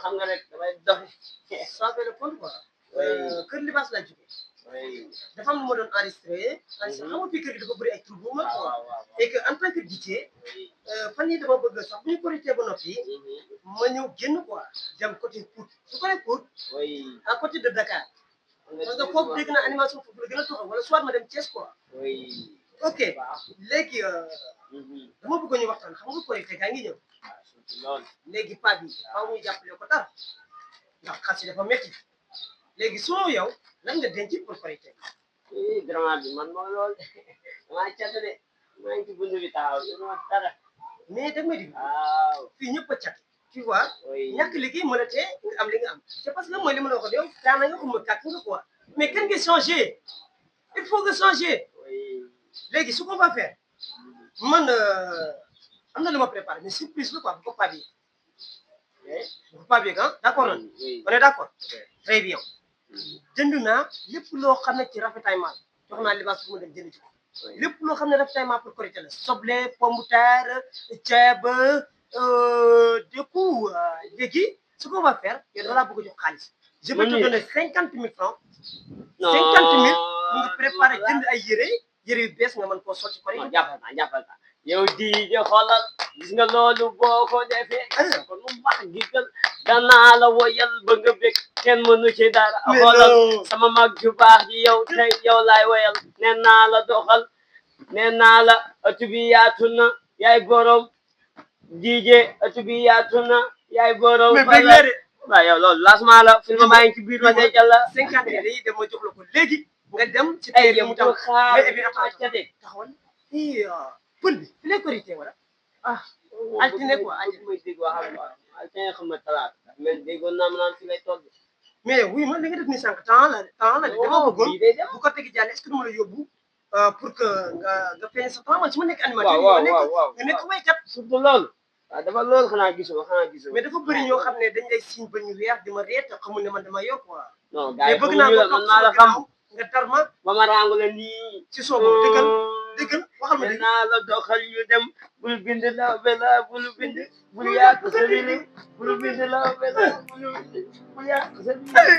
xam nga rek damay doxi. ça fait le compte quoi. Oui. kër Libaas laa jógee. oui. dafa am lu ma doon enregistré. xam nga fii kër gi dafa bëri ay tur bu mag quoi. waaw. et que en tant que DJ. oui. fan yii dama bëgg sax bu ñu korité ba noppi. ma ñëw génn quoi dem côté Pout su ko defee Pout oui. à côté de Dakar. parce que foofu dégg naa animation foofu la gën a taxaw wala soit ma dem Thiès quoi. oui. ok léegi dama bëgg ñu waxtaan xam nga korité gaa ngi ñëw. loolu. léegi paa bi faaw ñu jàppale ko dara ndax xas yi dafa métti léegi soo yow lan nga denc pour korité. grand bi man mooy loolu damaa cat de maa ngi ci bunt bi taxaw yoruma dara. mais dag may dig waaw. fii ñëpp a cat tu vois oui. ñàkk liggéey mën a tee nga am li nga am c'est parce que mooy li ma la waxoon yow daana nga xuma kàtt nga quoi mais kan nga changé il faut que changer oui. léegi ce qu'on va faire man am na lu ma préparé mais surprise la quoi bu ko pas bien bu ko pas bien ah d'accord na oui. on est d'accord très bien jënd naa lépp loo xam ne ci ravitaillement jox naa Libaas pour mu dem jënd ci ko lépp loo xam ne ravitaillement pour korité la soble pomme de terre ceeb du coup léegi ce qu'on va faire yow da laa bëgg a jox xaalis je vais te donner 50 000 francs 50 000 pour nga préparer jënd ay yére yu bees nga mën koo sol ci korité. non jàppal naa yow di xoolal gis nga loolu boo ko defee. kon mu baax gisal danaa la woyal ba nga bég kenn mënu ci dara. xoolal sama mag ju baax ji yow tey yow laay woyal nee naa la doxal nee naa la ëtt bi yaatu na yaay borom DJ ëtt bi yaatu na yaay borom. mais bëgg naa de. waaw yow loolu lancement la film maa ngi ci biir ma dencal la. 50 000 yi dem ma jox la ko léegi nga dem ci ay tey mu taw xaar mais et puis taxawal fii pël bi fi lay korité wala altine quoi altine muy dégg waxal quoi altine xam nga talaata mais déggoon naa ma naan fi lay toll. mais oui man li nga def ni sànq temps la dama bëggoon bu ko tegi jàll est-ce que dama la yóbbu pour que nga feeñ sa temps man su ma nekk animateur nga nekk waykat surtout loolu waaw dafa loolu xanaa gisoo mais dafa bëri ñoo xam ne dañ lay signe ba ñu weex di ma reet te xamul ne man dama yor quoi non gars yi mais bëgg naa ko man maa la xam nga tar ma ba ma rangu la nii ci soobu dëggal waxal ma dëgg naa la doxal ñu dem bul bind la bela bul bind bul yàq sa bili bul bind la bela bul yàq sa bili